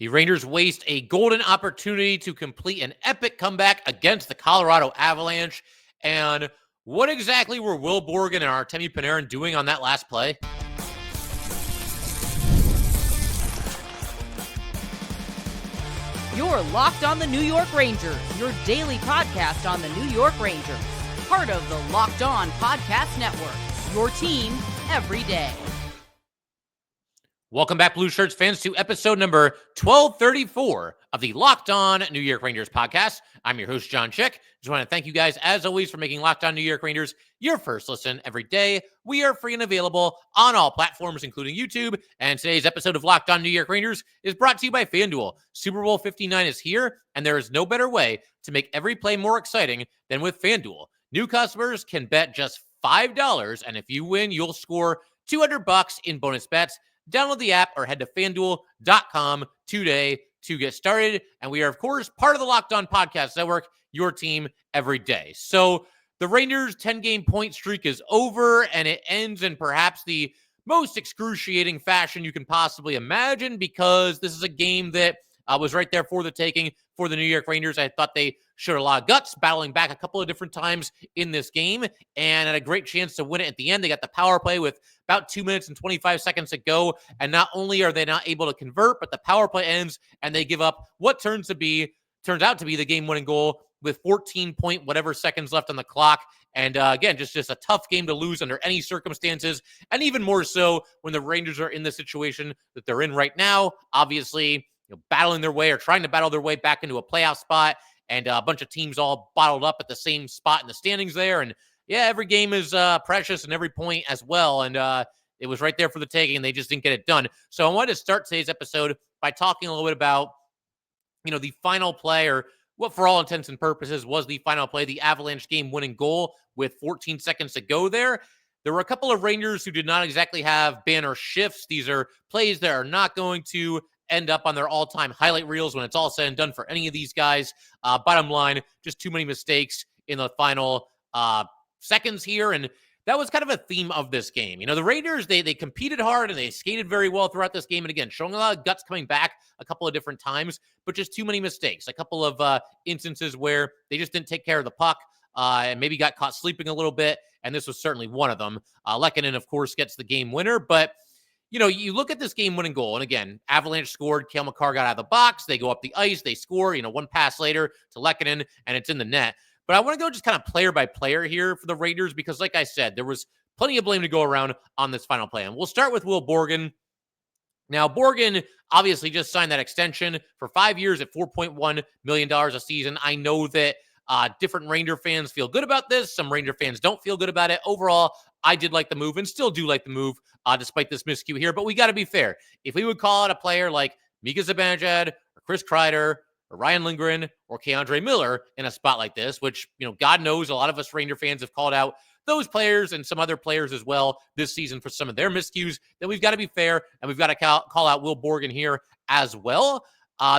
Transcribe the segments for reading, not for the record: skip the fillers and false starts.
The Rangers waste a golden opportunity to complete an epic comeback against the Colorado Avalanche. And what exactly were Will Borgen and Artemi Panarin doing on that last play? You're Locked on the New York Rangers, your daily podcast on the New York Rangers. Part of the Locked On Podcast Network, your team every day. Welcome back, Blue Shirts fans, to episode number 1234 of the Locked On New York Rangers podcast. I'm your host, John Chick. Just want to thank you guys, as always, for making Locked On New York Rangers your first listen every day. We are free and available on all platforms, including YouTube. And today's episode of Locked On New York Rangers is brought to you by FanDuel. Super Bowl 59 is here, and there is no better way to make every play more exciting than with FanDuel. New customers can bet just $5, and if you win, you'll score $200 in bonus bets. Download the app or head to FanDuel.com today to get started. And we are, of course, part of the Locked On Podcast Network, your team every day. So the Rangers' 10-game point streak is over, and it ends in perhaps the most excruciating fashion you can possibly imagine, because this is a game that was right there for the taking for the New York Rangers. I thought they showed a lot of guts, battling back a couple of different times in this game, and had a great chance to win it at the end. They got the power play with about 2 minutes and 25 seconds to go, and not only are they not able to convert, but the power play ends, and they give up what turns out to be the game-winning goal with 14 point whatever seconds left on the clock. And again, just a tough game to lose under any circumstances, and even more so when the Rangers are in the situation that they're in right now. Obviously, battling their way or trying to battle their way back into a playoff spot, and a bunch of teams all bottled up at the same spot in the standings there. And yeah, every game is precious, and every point as well. And it was right there for the taking, and they just didn't get it done. So I wanted to start today's episode by talking a little bit about, the final play, or what for all intents and purposes was the final play, the Avalanche game-winning goal with 14 seconds to go there. There were a couple of Rangers who did not exactly have banner shifts. These are plays that are not going to end up on their all-time highlight reels when it's all said and done for any of these guys. Bottom line, just too many mistakes in the final seconds here, and that was kind of a theme of this game. The Rangers, they competed hard, and they skated very well throughout this game, and again, showing a lot of guts coming back a couple of different times, but just too many mistakes. A couple of instances where they just didn't take care of the puck, and maybe got caught sleeping a little bit, and this was certainly one of them. Lehkonen, of course, gets the game winner, but you look at this game-winning goal, and again, Avalanche scored. Cale Makar got out of the box. They go up the ice. They score, one pass later to Lehkonen, and it's in the net. But I want to go just kind of player by player here for the Rangers, because like I said, there was plenty of blame to go around on this final play. And we'll start with Will Borgen. Now, Borgen obviously just signed that extension for 5 years at $4.1 million a season. I know that different Ranger fans feel good about this. Some Ranger fans don't feel good about it. Overall, I did like the move, and still do like the move, despite this miscue here. But we got to be fair. If we would call out a player like Mika Zibanejad or Chris Kreider or Ryan Lindgren or K'Andre Miller in a spot like this, which, God knows a lot of us Ranger fans have called out those players and some other players as well this season for some of their miscues, then we've got to be fair, and we've got to call out Will Borgen here as well.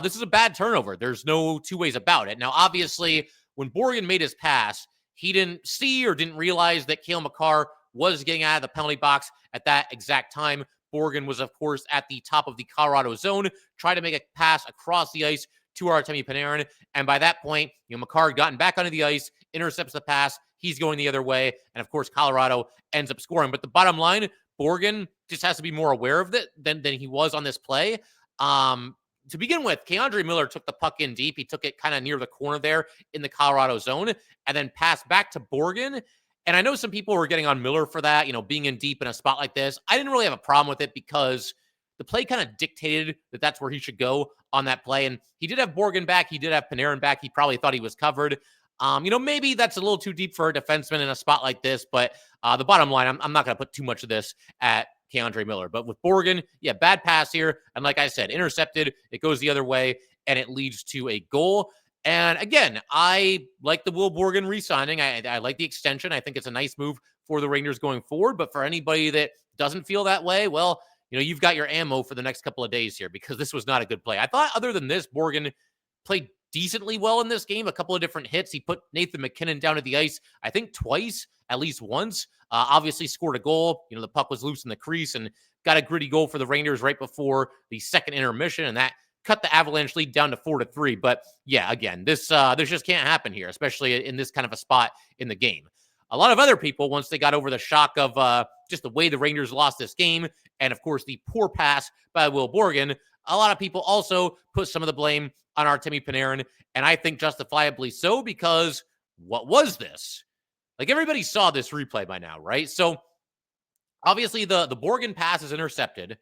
This is a bad turnover. There's no two ways about it. Now, obviously, when Borgen made his pass, he didn't see or didn't realize that Cale Makar was getting out of the penalty box at that exact time. Borgen was, of course, at the top of the Colorado zone, tried to make a pass across the ice to Artemi Panarin, and by that point, Makar had gotten back onto the ice, intercepts the pass, he's going the other way, and of course, Colorado ends up scoring. But the bottom line, Borgen just has to be more aware of it than he was on this play. To begin with, K'Andre Miller took the puck in deep. He took it kind of near the corner there in the Colorado zone, and then passed back to Borgen. And I know some people were getting on Miller for that, being in deep in a spot like this. I didn't really have a problem with it, because the play kind of dictated that that's where he should go on that play. And he did have Borgen back. He did have Panarin back. He probably thought he was covered. Maybe that's a little too deep for a defenseman in a spot like this. But the bottom line, I'm not going to put too much of this at K'Andre Miller. But with Borgen, yeah, bad pass here. And like I said, intercepted. It goes the other way, and it leads to a goal. And again, I like the Will Borgen re-signing. I like the extension. I think it's a nice move for the Rangers going forward. But for anybody that doesn't feel that way, well, you've got your ammo for the next couple of days here, because this was not a good play. I thought other than this, Borgen played decently well in this game. A couple of different hits. He put Nathan MacKinnon down to the ice, I think twice, at least once. Obviously scored a goal. The puck was loose in the crease, and got a gritty goal for the Rangers right before the second intermission, and that cut the Avalanche lead down to 4-3. But yeah, again, this just can't happen here, especially in this kind of a spot in the game. A lot of other people, once they got over the shock of just the way the Rangers lost this game, and of course the poor pass by Will Borgen, a lot of people also put some of the blame on Artemi Panarin, and I think justifiably so, because what was this? Like, everybody saw this replay by now, right? So obviously the Borgen pass is intercepted,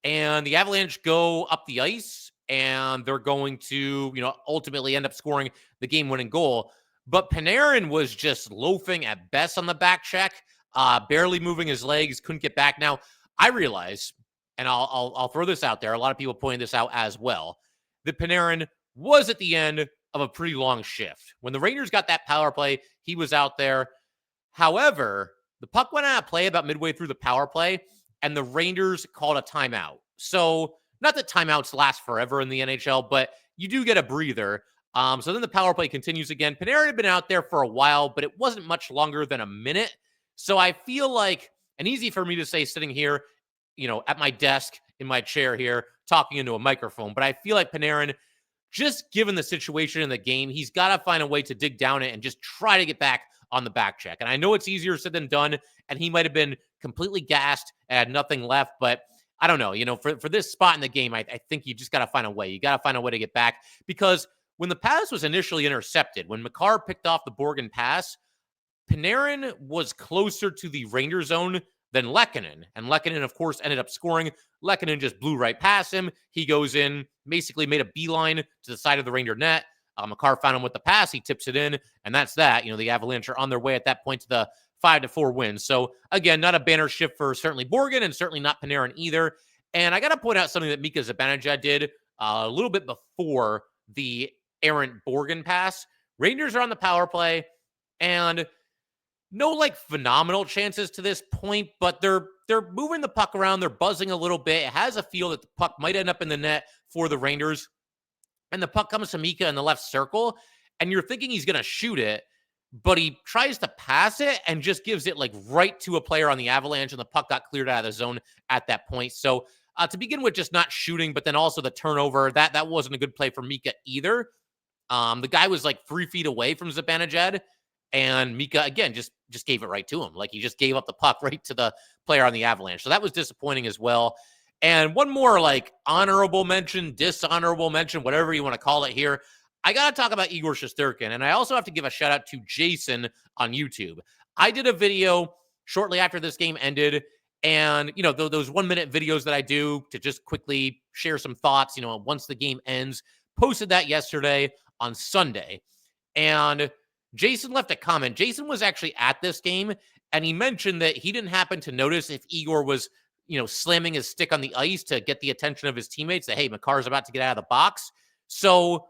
and the Avalanche go up the ice, and they're going to, ultimately end up scoring the game-winning goal. But Panarin was just loafing at best on the back check, barely moving his legs, couldn't get back. Now, I realize, and I'll throw this out there, a lot of people pointing this out as well, that Panarin was at the end of a pretty long shift. When the Rangers got that power play, he was out there. However, the puck went out of play about midway through the power play, and the Rangers called a timeout. So, not that timeouts last forever in the NHL, but you do get a breather. So then the power play continues again. Panarin had been out there for a while, but it wasn't much longer than a minute. So I feel like, and easy for me to say sitting here, at my desk, in my chair here, talking into a microphone, but I feel like Panarin, just given the situation in the game, he's got to find a way to dig down it and just try to get back on the back check. And I know it's easier said than done, and he might have been completely gassed and had nothing left, but I don't know. For this spot in the game, I think you just got to find a way. You got to find a way to get back, because when the pass was initially intercepted, when Makar picked off the Borgen pass, Panarin was closer to the Ranger zone than Lehkonen. And Lehkonen, of course, ended up scoring. Lehkonen just blew right past him. He goes in, basically made a beeline to the side of the Ranger net. Makar found him with the pass. He tips it in, and that's that. The Avalanche are on their way at that point to the 5-4 win. So, again, not a banner shift for certainly Borgen, and certainly not Panarin either. And I got to point out something that Mika Zibanejad did a little bit before the errant Borgen pass. Rangers are on the power play, and no phenomenal chances to this point, but they're moving the puck around. They're buzzing a little bit. It has a feel that the puck might end up in the net for the Rangers, and the puck comes to Mika in the left circle, and you're thinking he's going to shoot it, but he tries to pass it and just gives it right to a player on the Avalanche, and the puck got cleared out of the zone at that point. So to begin with, just not shooting, but then also the turnover, that wasn't a good play for Mika either. The guy was 3 feet away from Zibanejad, and Mika, again, just gave it right to him. He just gave up the puck right to the player on the Avalanche. So that was disappointing as well. And one more honorable mention, dishonorable mention, whatever you want to call it here. I got to talk about Igor Shesterkin, and I also have to give a shout out to Jason on YouTube. I did a video shortly after this game ended, and, those 1-minute videos that I do to just quickly share some thoughts, once the game ends, posted that yesterday on Sunday. And Jason left a comment. Jason was actually at this game, and he mentioned that he didn't happen to notice if Igor was, slamming his stick on the ice to get the attention of his teammates that, hey, Makar's about to get out of the box. So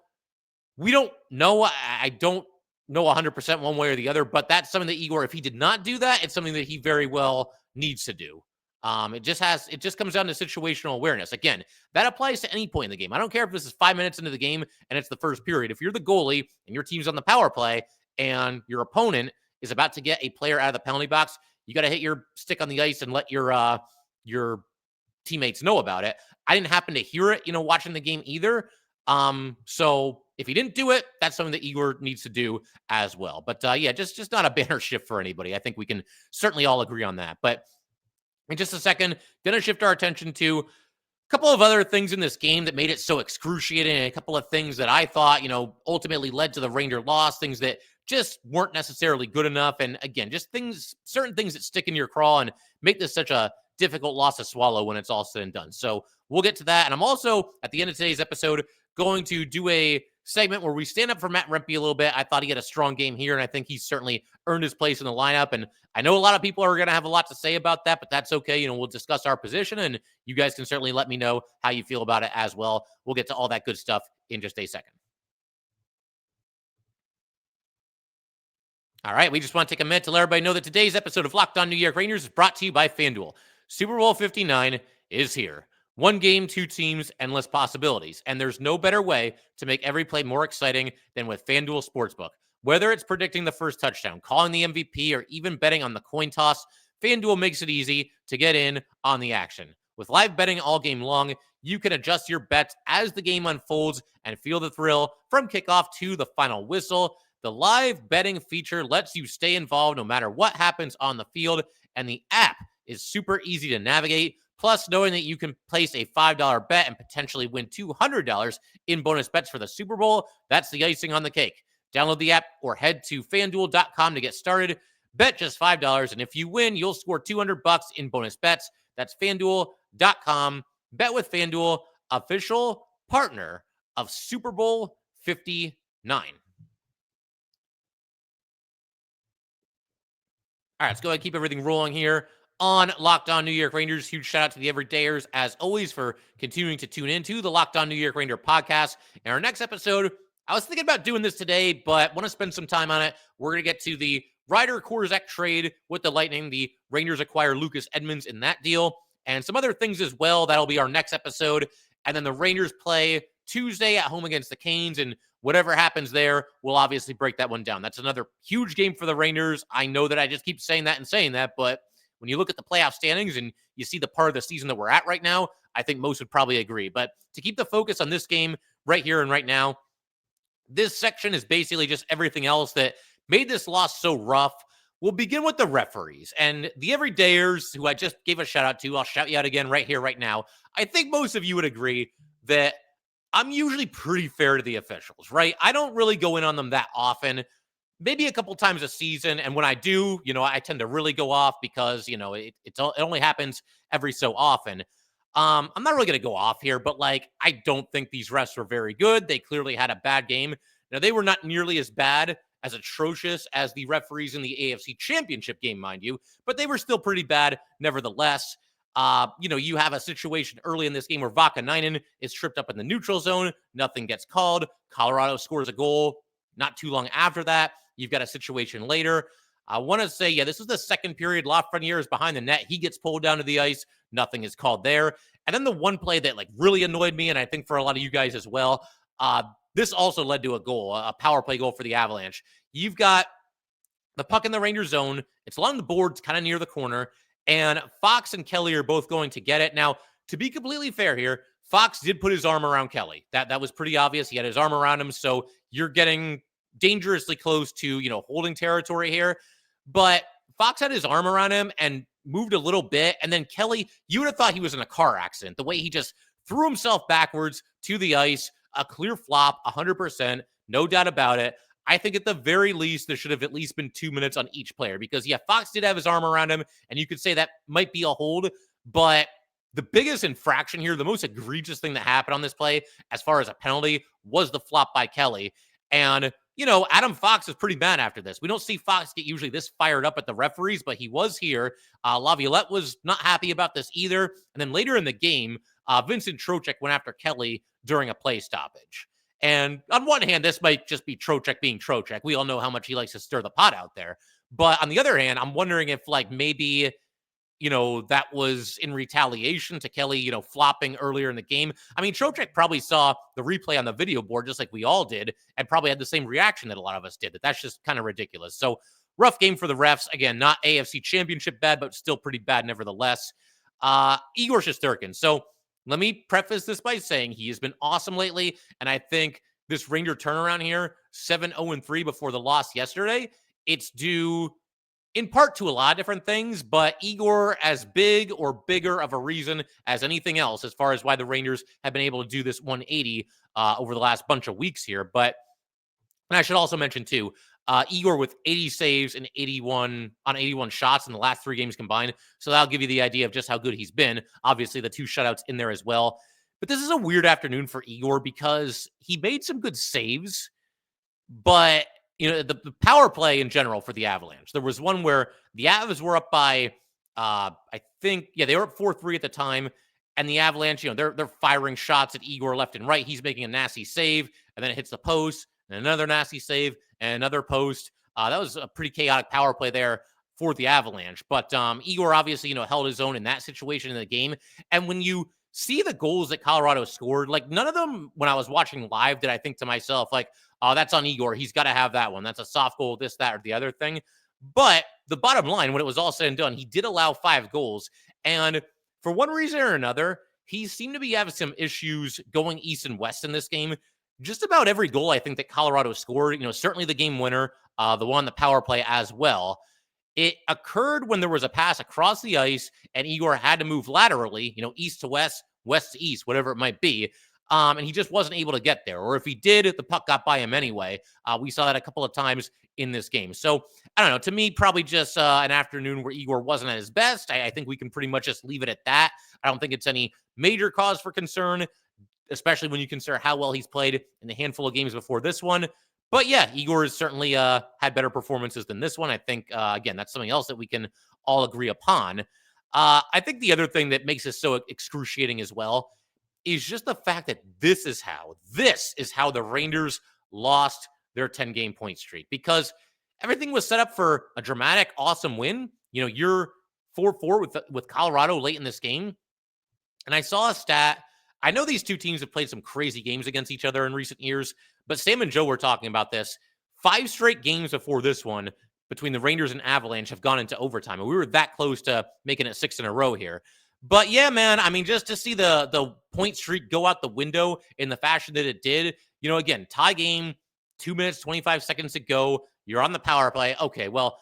we don't know. I don't know 100% one way or the other, but that's something that Igor, if he did not do that, it's something that he very well needs to do. It just comes down to situational awareness. Again, that applies to any point in the game. I don't care if this is 5 minutes into the game and it's the first period. If you're the goalie and your team's on the power play and your opponent is about to get a player out of the penalty box, you got to hit your stick on the ice and let your teammates know about it. I didn't happen to hear it, watching the game either. So if he didn't do it, that's something that Igor needs to do as well. But yeah, just not a banner shift for anybody. I think we can certainly all agree on that. But in just a second, going to shift our attention to a couple of other things in this game that made it so excruciating, and a couple of things that I thought, ultimately led to the Ranger loss, things that just weren't necessarily good enough. And again, just certain things that stick in your craw and make this such a difficult loss to swallow when it's all said and done. So we'll get to that. And I'm also, at the end of today's episode, going to do a segment where we stand up for Matt Rempe a little bit. I thought he had a strong game here, and I think he's certainly earned his place in the lineup. And I know a lot of people are going to have a lot to say about that, but that's okay. We'll discuss our position, and you guys can certainly let me know how you feel about it as well. We'll get to all that good stuff in just a second. All right, we just want to take a minute to let everybody know that today's episode of Locked On New York Rangers is brought to you by FanDuel. Super Bowl 59 is here. One game, two teams, endless possibilities. And there's no better way to make every play more exciting than with FanDuel Sportsbook. Whether it's predicting the first touchdown, calling the MVP, or even betting on the coin toss, FanDuel makes it easy to get in on the action. With live betting all game long, You can adjust your bets as the game unfolds and feel the thrill from kickoff to the final whistle. The live betting feature lets you stay involved no matter what happens on the field, and the app is super easy to navigate. Plus, knowing that you can place a $5 bet and potentially win $200 in bonus bets for the Super Bowl, that's the icing on the cake. Download the app or head to FanDuel.com to get started. Bet just $5, and if you win, you'll score $200 in bonus bets. That's FanDuel.com. Bet with FanDuel, official partner of Super Bowl 59. All right, let's go ahead and keep everything rolling here on Locked On New York Rangers. Huge shout out to the everydayers, as always, for continuing to tune into the Locked On New York Ranger podcast. In our next episode, I was thinking about doing this today, but want to spend some time on it. We're going to get to the Ryder Korzak trade with the Lightning. The Rangers acquire Lucas Edmonds in that deal, and some other things as well. That'll be our next episode. And then the Rangers play Tuesday at home against the Canes, and whatever happens there, we'll obviously break that one down. That's another huge game for the Rangers. I know that I just keep saying that, but when you look at the playoff standings and you see the part of the season that we're at right now, I think most would probably agree. But to keep the focus on this game right here and right now, this section is basically just everything else that made this loss so rough. We'll begin with the referees and the everydayers who I just gave a shout out to. I'll shout you out again right here, right now. I think most of you would agree that I'm usually pretty fair to the officials, right? I don't really go in on them that often, maybe a couple times a season. And when I do, I tend to really go off because, it only happens every so often. I'm not really going to go off here, but I don't think these refs were very good. They clearly had a bad game. Now, they were not nearly as bad, as atrocious as the referees in the AFC Championship game, mind you, but they were still pretty bad nevertheless. You have a situation early in this game where Vakanainen is tripped up in the neutral zone. Nothing gets called. Colorado scores a goal not too long after that. You've got a situation later. I want to say, this is the second period. Lafreniere is behind the net. He gets pulled down to the ice. Nothing is called there. And then the one play that really annoyed me, and I think for a lot of you guys as well, this also led to a goal, a power play goal for the Avalanche. You've got the puck in the Ranger zone. It's along the boards, kind of near the corner. And Fox and Kelly are both going to get it. Now, to be completely fair here, Fox did put his arm around Kelly. That was pretty obvious. He had his arm around him. So you're getting dangerously close to, holding territory here. But Fox had his arm around him and moved a little bit. And then Kelly, you would have thought he was in a car accident. The way he just threw himself backwards to the ice, a clear flop, 100%, no doubt about it. I think at the very least, there should have at least been 2 minutes on each player because, Fox did have his arm around him, and you could say that might be a hold. But the biggest infraction here, the most egregious thing that happened on this play, as far as a penalty, was the flop by Kelly. And, Adam Fox is pretty bad after this. We don't see Fox get usually this fired up at the referees, but he was here. Laviolette was not happy about this either. And then later in the game, Vincent Trocheck went after Kelly during a play stoppage. And on one hand, this might just be Trocheck being Trocheck. We all know how much he likes to stir the pot out there. But on the other hand, I'm wondering if maybe, that was in retaliation to Kelly, flopping earlier in the game. I mean, Trocheck probably saw the replay on the video board just like we all did and probably had the same reaction that a lot of us did. That's just kind of ridiculous. So rough game for the refs. Again, not AFC Championship bad, but still pretty bad nevertheless. Igor Shesterkin. So let me preface this by saying he has been awesome lately, and I think this Ranger turnaround here, 7-0-3 before the loss yesterday, it's due in part to a lot of different things, but Igor as big or bigger of a reason as anything else as far as why the Rangers have been able to do this 180 over the last bunch of weeks here. But and I should also mention, too, Igor with 80 saves and 81 shots in the last 3 games combined. So that'll give you the idea of just how good he's been. Obviously, the 2 shutouts in there as well. But this is a weird afternoon for Igor because he made some good saves. But, the power play in general for the Avalanche. There was one where the Avs were up by, I think, they were up 4-3 at the time. And the Avalanche, they're firing shots at Igor left and right. He's making a nasty save, and then it hits the post. And another nasty save, and another post. That was a pretty chaotic power play there for the Avalanche. But Igor obviously, held his own in that situation in the game. And when you see the goals that Colorado scored, none of them, when I was watching live, did I think to myself, oh, that's on Igor. He's got to have that one. That's a soft goal, this, that, or the other thing. But the bottom line, when it was all said and done, he did allow 5 goals. And for one reason or another, he seemed to be having some issues going east and west in this game. Just about every goal I think that Colorado scored, certainly the game winner, the one on the power play as well, it occurred when there was a pass across the ice and Igor had to move laterally, east to west, west to east, whatever it might be. And he just wasn't able to get there. Or if he did, the puck got by him anyway. We saw that a couple of times in this game. So I don't know. To me, probably just an afternoon where Igor wasn't at his best. I think we can pretty much just leave it at that. I don't think it's any major cause for concern, especially when you consider how well he's played in the handful of games before this one. But yeah, Igor has certainly had better performances than this one. I think, again, that's something else that we can all agree upon. I think the other thing that makes this so excruciating as well is just the fact that this is how the Rangers lost their 10-game point streak, because everything was set up for a dramatic, awesome win. You're 4-4 with Colorado late in this game. And I saw a stat. I know these two teams have played some crazy games against each other in recent years, but Sam and Joe were talking about this. 5 straight games before this one between the Rangers and Avalanche have gone into overtime, and we were that close to making it 6 in a row here. But yeah, man, I mean, just to see the point streak go out the window in the fashion that it did, again, tie game, 2 minutes, 25 seconds to go. You're on the power play. Okay, well,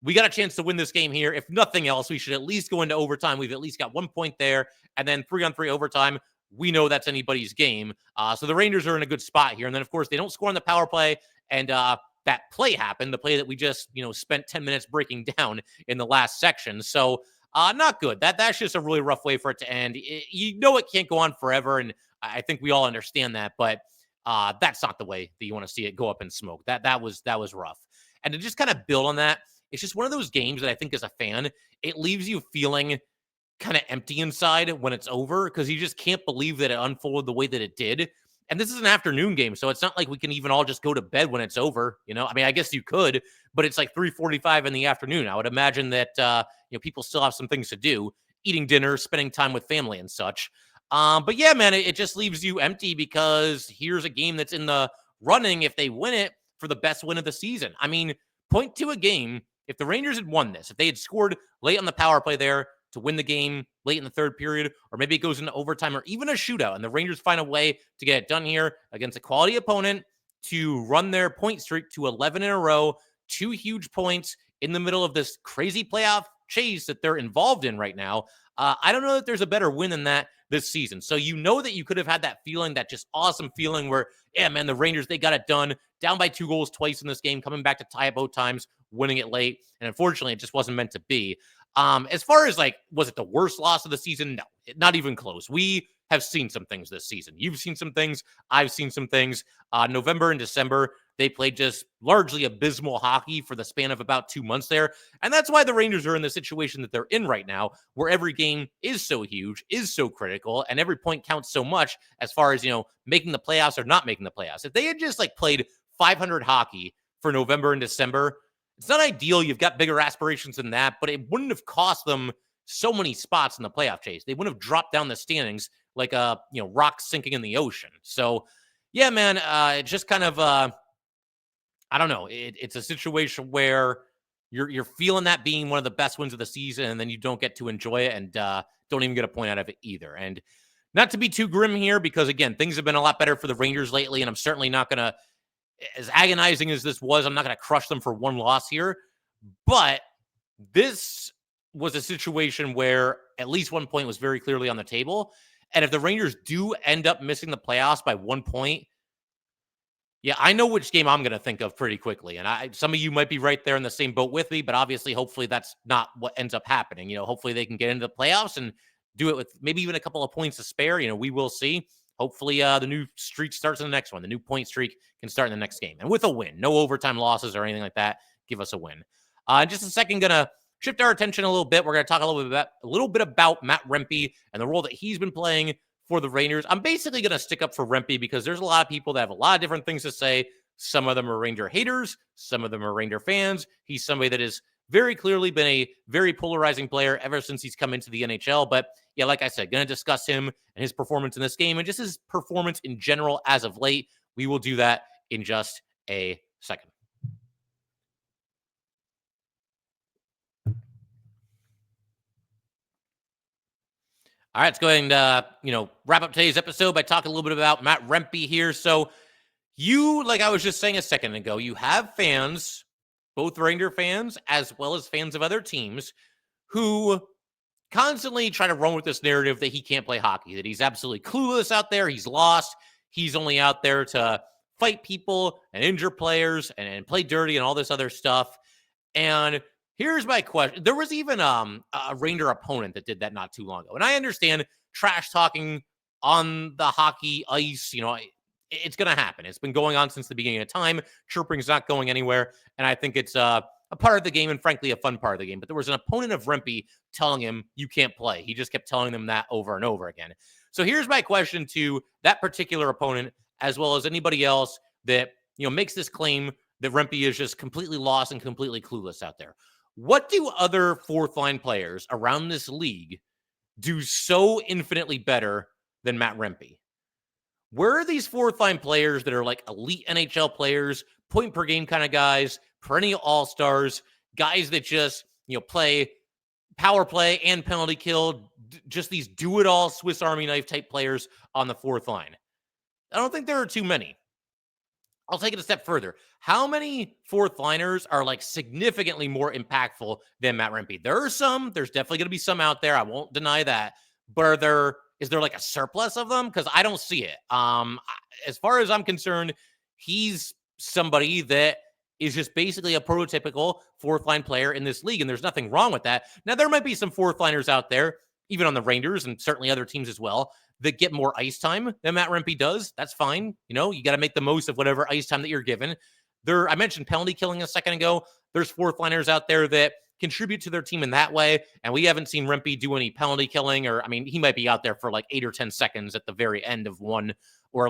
we got a chance to win this game here. If nothing else, we should at least go into overtime. We've at least got 1 point there. And then 3-on-3 overtime, we know that's anybody's game. So the Rangers are in a good spot here. And then, of course, they don't score on the power play. And that play happened, the play that we just, spent 10 minutes breaking down in the last section. So not good. That's just a really rough way for it to end. It can't go on forever. And I think we all understand that. But that's not the way that you want to see it go up in smoke. That was rough. And to just kind of build on that, it's just one of those games that I think as a fan, it leaves you feeling kind of empty inside when it's over, because you just can't believe that it unfolded the way that it did. And this is an afternoon game, so it's not like we can even all just go to bed when it's over. I mean, I guess you could, but it's like 3:45 in the afternoon. I would imagine that people still have some things to do, eating dinner, spending time with family and such. But yeah, man, it just leaves you empty, because here's a game that's in the running, if they win it, for the best win of the season. I mean, point to a game. If the Rangers had won this, if they had scored late on the power play there to win the game late in the third period, or maybe it goes into overtime or even a shootout, and the Rangers find a way to get it done here against a quality opponent to run their point streak to 11 in a row, 2 huge points in the middle of this crazy playoff chase that they're involved in right now. I don't know that there's a better win than that this season. So that you could have had that feeling, that just awesome feeling where, yeah, man, the Rangers, they got it done, down by 2 goals twice in this game, coming back to tie it both times, winning it late. And unfortunately, it just wasn't meant to be. As far as was it the worst loss of the season? No, not even close. We have seen some things this season. You've seen some things. I've seen some things. November and December, they played just largely abysmal hockey for the span of about 2 months there. And that's why the Rangers are in the situation that they're in right now, where every game is so huge, is so critical, and every point counts so much as far as, making the playoffs or not making the playoffs. If they had just played 500 hockey for November and December, it's not ideal. You've got bigger aspirations than that, but it wouldn't have cost them so many spots in the playoff chase. They wouldn't have dropped down the standings like a rock sinking in the ocean. So, yeah, man, it's just kind of I don't know. It's a situation where you're feeling that being one of the best wins of the season, and then you don't get to enjoy it, and don't even get a point out of it either. And not to be too grim here, because again, things have been a lot better for the Rangers lately, and I'm certainly not going to, as agonizing as this was, I'm not going to crush them for one loss here. But this was a situation where at least 1 point was very clearly on the table. And if the Rangers do end up missing the playoffs by 1 point, yeah, I know which game I'm going to think of pretty quickly. And some of you might be right there in the same boat with me, but obviously, hopefully that's not what ends up happening. Hopefully they can get into the playoffs and do it with maybe even a couple of points to spare. We will see. Hopefully the new streak starts in the next one. The new point streak can start in the next game. And with a win, no overtime losses or anything like that, give us a win. In just a second, going to shift our attention a little bit. We're going to talk a little bit about Matt Rempe and the role that he's been playing for the Rangers. I'm basically going to stick up for Rempe because there's a lot of people that have a lot of different things to say. Some of them are Ranger haters. Some of them are Ranger fans. He's somebody that has very clearly been a very polarizing player ever since he's come into the NHL. But yeah, like I said, going to discuss him and his performance in this game and just his performance in general as of late. We will do that in just a second. All right, let's go ahead and, wrap up today's episode by talking a little bit about Matt Rempe here. So you, like I was just saying a second ago, you have fans, both Ranger fans as well as fans of other teams, who constantly try to run with this narrative that he can't play hockey, that he's absolutely clueless out there, he's lost, he's only out there to fight people and injure players and play dirty and all this other stuff. And here's my question. There was even a Ranger opponent that did that not too long ago. And I understand trash talking on the hockey ice, it's going to happen. It's been going on since the beginning of time. Chirping's not going anywhere. And I think it's a part of the game and, frankly, a fun part of the game. But there was an opponent of Rempe telling him, you can't play. He just kept telling them that over and over again. So here's my question to that particular opponent, as well as anybody else that, makes this claim that Rempe is just completely lost and completely clueless out there. What do other fourth line players around this league do so infinitely better than Matt Rempe? Where are these fourth line players that are like elite NHL players, point per game kind of guys, perennial all-stars, guys that just, play power play and penalty kill, just these do-it-all Swiss Army knife type players on the fourth line? I don't think there are too many. I'll take it a step further. How many fourth liners are like significantly more impactful than Matt Rempe? There are some. There's definitely going to be some out there. I won't deny that. But is there like a surplus of them? Because I don't see it. As far as I'm concerned, he's somebody that is just basically a prototypical fourth line player in this league, and there's nothing wrong with that. Now, there might be some fourth liners out there, even on the Rangers and certainly other teams as well, that get more ice time than Matt Rempe does. That's fine. You got to make the most of whatever ice time that you're given. I mentioned penalty killing a second ago. There's fourth liners out there that contribute to their team in that way. And we haven't seen Rempe do any penalty killing, he might be out there for like 8 or 10 seconds at the very end of one, or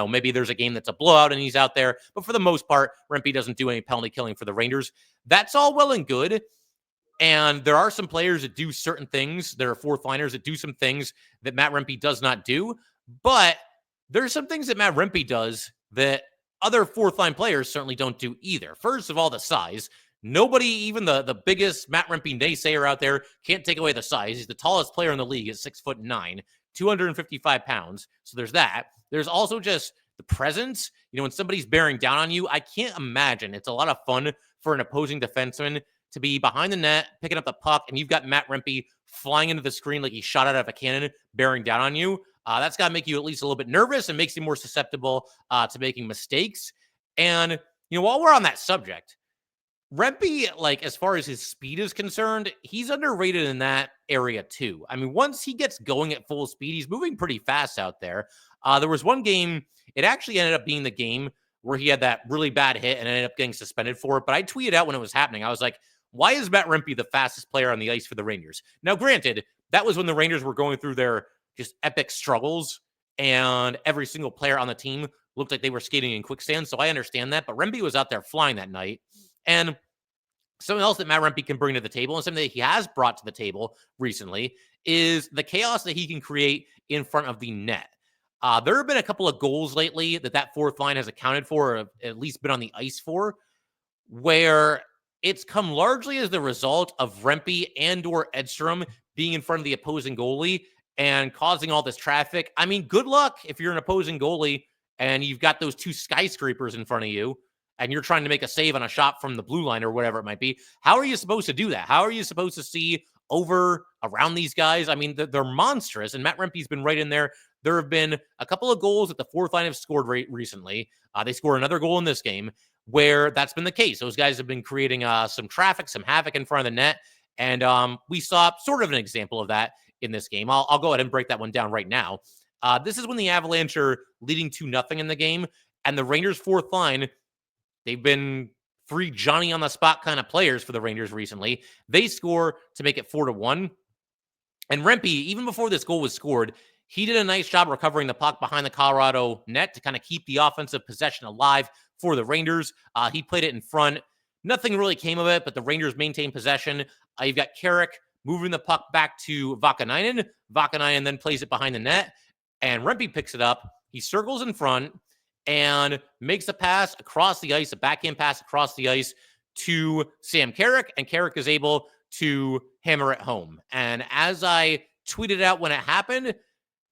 maybe there's a game that's a blowout and he's out there. But for the most part, Rempe doesn't do any penalty killing for the Rangers. That's all well and good. And there are some players that do certain things. There are fourth liners that do some things that Matt Rempe does not do. But there's some things that Matt Rempe does that other fourth line players certainly don't do either. First of all, the size. Nobody, even the biggest Matt Rempe naysayer out there, can't take away the size. He's the tallest player in the league at 6'9", 255 pounds. So there's that. There's also just the presence. When somebody's bearing down on you, I can't imagine it's a lot of fun for an opposing defenseman to be behind the net, picking up the puck, and you've got Matt Rempe flying into the screen like he shot out of a cannon, bearing down on you. That's got to make you at least a little bit nervous and makes you more susceptible to making mistakes. And, while we're on that subject, Rempe, as far as his speed is concerned, he's underrated in that area too. Once he gets going at full speed, he's moving pretty fast out there. There was one game, it actually ended up being the game where he had that really bad hit and ended up getting suspended for it. But I tweeted out when it was happening, I was like, why is Matt Rempe the fastest player on the ice for the Rangers? Now, granted, that was when the Rangers were going through their just epic struggles, and every single player on the team looked like they were skating in quicksand, so I understand that. But Rempe was out there flying that night. And something else that Matt Rempe can bring to the table, and something that he has brought to the table recently, is the chaos that he can create in front of the net. There have been a couple of goals lately that fourth line has accounted for, or at least been on the ice for, where it's come largely as the result of Rempe and or Edstrom being in front of the opposing goalie and causing all this traffic. Good luck if you're an opposing goalie and you've got those two skyscrapers in front of you and you're trying to make a save on a shot from the blue line or whatever it might be. How are you supposed to do that? How are you supposed to see over around these guys? They're monstrous, and Matt Rempe's been right in there. There have been a couple of goals that the fourth line have scored recently. They scored another goal in this game where that's been the case. Those guys have been creating some traffic, some havoc in front of the net. And we saw sort of an example of that in this game. I'll go ahead and break that one down right now. This is when the Avalanche are leading 2-0 in the game, and the Rangers' fourth line, they've been free Johnny on the spot kind of players for the Rangers recently. They score to make it 4-1. And Rempe, even before this goal was scored, he did a nice job recovering the puck behind the Colorado net to kind of keep the offensive possession alive for the Rangers. He played it in front. Nothing really came of it, but the Rangers maintained possession. You've got Carrick moving the puck back to Vakanainen. Vakanainen then plays it behind the net, and Rempe picks it up. He circles in front and makes a pass across the ice, a backhand pass across the ice to Sam Carrick, and Carrick is able to hammer it home. And as I tweeted out when it happened.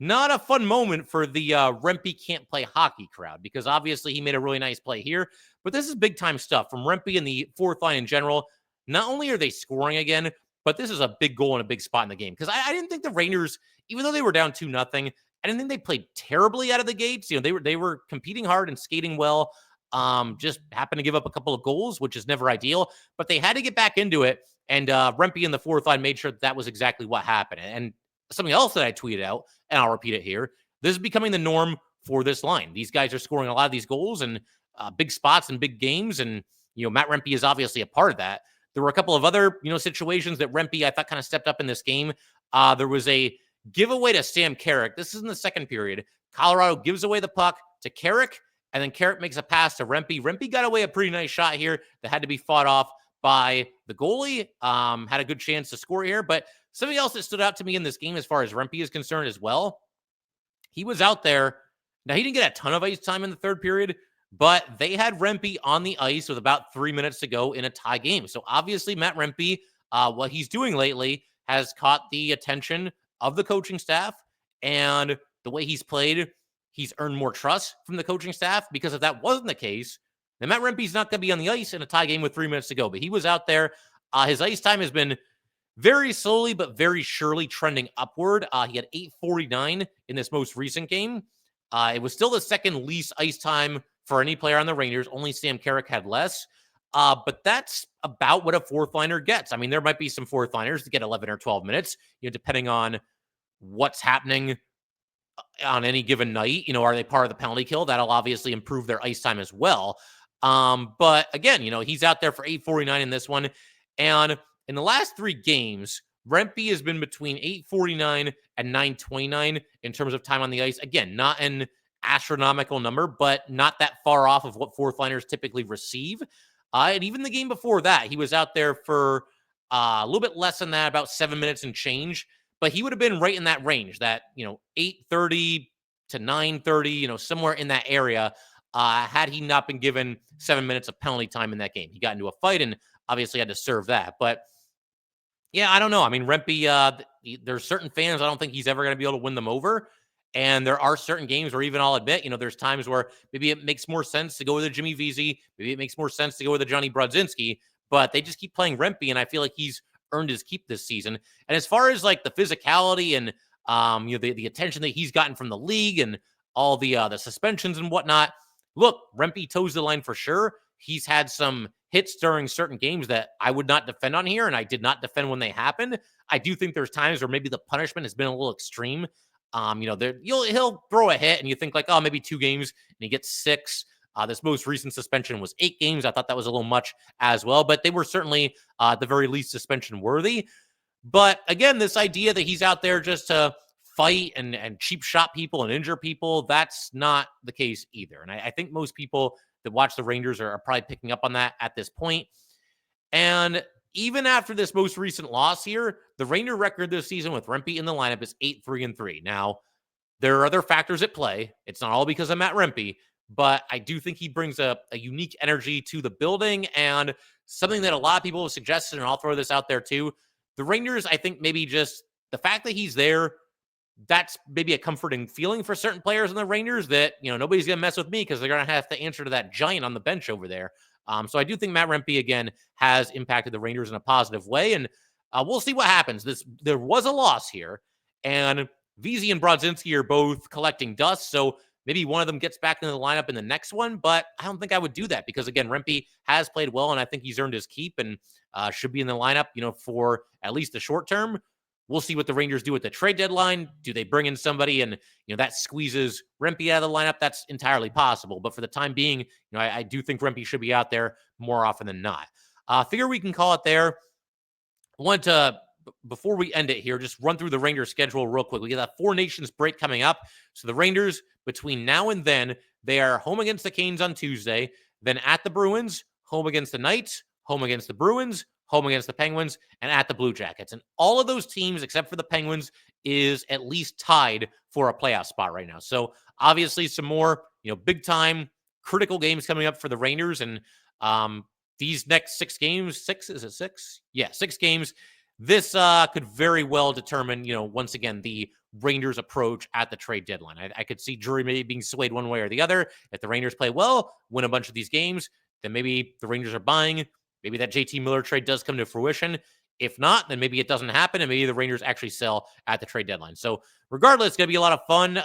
Not a fun moment for the Rempe can't play hockey crowd, because obviously he made a really nice play here, but this is big time stuff from Rempe and the fourth line in general. Not only are they scoring again, but this is a big goal and a big spot in the game, because I didn't think the Rangers, even though they were down 2-0, I didn't think they played terribly out of the gates. They were competing hard and skating well. Just happened to give up a couple of goals, which is never ideal, but they had to get back into it. And Rempe in the fourth line made sure that was exactly what happened. And something else that I tweeted out, and I'll repeat it here, this is becoming the norm for this line. These guys are scoring a lot of these goals and big spots and big games. And, Matt Rempe is obviously a part of that. There were a couple of other, situations that Rempe, I thought, kind of stepped up in this game. There was a giveaway to Sam Carrick. This is in the second period. Colorado gives away the puck to Carrick, and then Carrick makes a pass to Rempe. Rempe got away a pretty nice shot here that had to be fought off by the goalie. Had a good chance to score here, but something else that stood out to me in this game as far as Rempe is concerned as well, he was out there. Now, he didn't get a ton of ice time in the third period, but they had Rempe on the ice with about 3 minutes to go in a tie game. So obviously Matt Rempe, what he's doing lately has caught the attention of the coaching staff, and the way he's played, he's earned more trust from the coaching staff, because if that wasn't the case, then Matt Rempe's not going to be on the ice in a tie game with 3 minutes to go. But he was out there. His ice time has been very slowly but very surely trending upward. He had 8:49 in this most recent game. It was still the second least ice time for any player on the Rangers. Only Sam Carrick had less. But that's about what a fourth liner gets. I mean, there might be some fourth liners that get 11 or 12 minutes, depending on what's happening on any given night. Are they part of the penalty kill? That'll obviously improve their ice time as well. But again, he's out there for 8:49 in this one. And in the last 3 games, Rempe has been between 8:49 and 9:29 in terms of time on the ice. Again, not an astronomical number, but not that far off of what fourth liners typically receive. And even the game before that, he was out there for a little bit less than that, about 7 minutes and change. But he would have been right in that range, that 8:30 to 9:30, somewhere in that area, had he not been given 7 minutes of penalty time in that game. He got into a fight and obviously had to serve that. But yeah, I don't know. I mean, Rempe, there's certain fans I don't think he's ever going to be able to win them over. And there are certain games where, even I'll admit, there's times where maybe it makes more sense to go with a Jimmy Vesey. Maybe it makes more sense to go with a Johnny Brodzinski. But they just keep playing Rempe, and I feel like he's earned his keep this season. And as far as like the physicality and the attention that he's gotten from the league and all the suspensions and whatnot, look, Rempe toes the line for sure. He's had some hits during certain games that I would not defend on here, and I did not defend when they happened. I do think there's times where maybe the punishment has been a little extreme. He'll throw a hit and you think like, oh, maybe 2 games, and he gets 6. This most recent suspension was 8 games. I thought that was a little much as well, but they were certainly at the very least suspension worthy. But again, this idea that he's out there just to fight and cheap shot people and injure people, that's not the case either. And I think most people that watch the Rangers are probably picking up on that at this point. And even after this most recent loss here, the Ranger record this season with Rempe in the lineup is 8-3-3. Now, there are other factors at play. It's not all because of Matt Rempe, but I do think he brings a unique energy to the building, and something that a lot of people have suggested, and I'll throw this out there too. The Rangers, I think maybe just the fact that he's there, that's maybe a comforting feeling for certain players in the Rangers that, nobody's going to mess with me because they're going to have to answer to that giant on the bench over there. So I do think Matt Rempe, again, has impacted the Rangers in a positive way, and we'll see what happens. There was a loss here, and Vesey and Brodzinski are both collecting dust, so maybe one of them gets back into the lineup in the next one, but I don't think I would do that because, again, Rempe has played well, and I think he's earned his keep and should be in the lineup, for at least the short term. We'll see what the Rangers do at the trade deadline. Do they bring in somebody and, that squeezes Rempe out of the lineup? That's entirely possible. But for the time being, I do think Rempe should be out there more often than not. Figure we can call it there. I want to, before we end it here, just run through the Rangers schedule real quick. We get that 4 Nations break coming up. So the Rangers, between now and then, they are home against the Canes on Tuesday, then at the Bruins, home against the Knights, home against the Bruins, home against the Penguins, and at the Blue Jackets. And all of those teams, except for the Penguins, is at least tied for a playoff spot right now. So obviously some more, big time critical games coming up for the Rangers. And these next 6 games, 6, is it 6? Yeah, 6 games. this could very well determine, once again, the Rangers' approach at the trade deadline. I could see Drury maybe being swayed one way or the other. If the Rangers play well, win a bunch of these games, then maybe the Rangers are buying. Maybe that JT Miller trade does come to fruition. If not, then maybe it doesn't happen, and maybe the Rangers actually sell at the trade deadline. So regardless, it's going to be a lot of fun.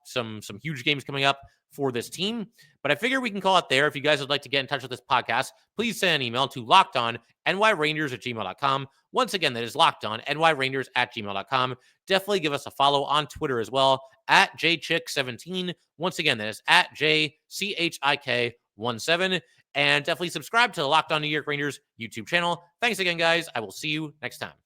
Some huge games coming up for this team. But I figure we can call it there. If you guys would like to get in touch with this podcast, please send an email to lockedonnyrangers@gmail.com. Once again, that is lockedonnyrangers@gmail.com. Definitely give us a follow on Twitter as well, @jchick17. Once again, that is @jchik17. And definitely subscribe to the Locked On New York Rangers YouTube channel. Thanks again, guys. I will see you next time.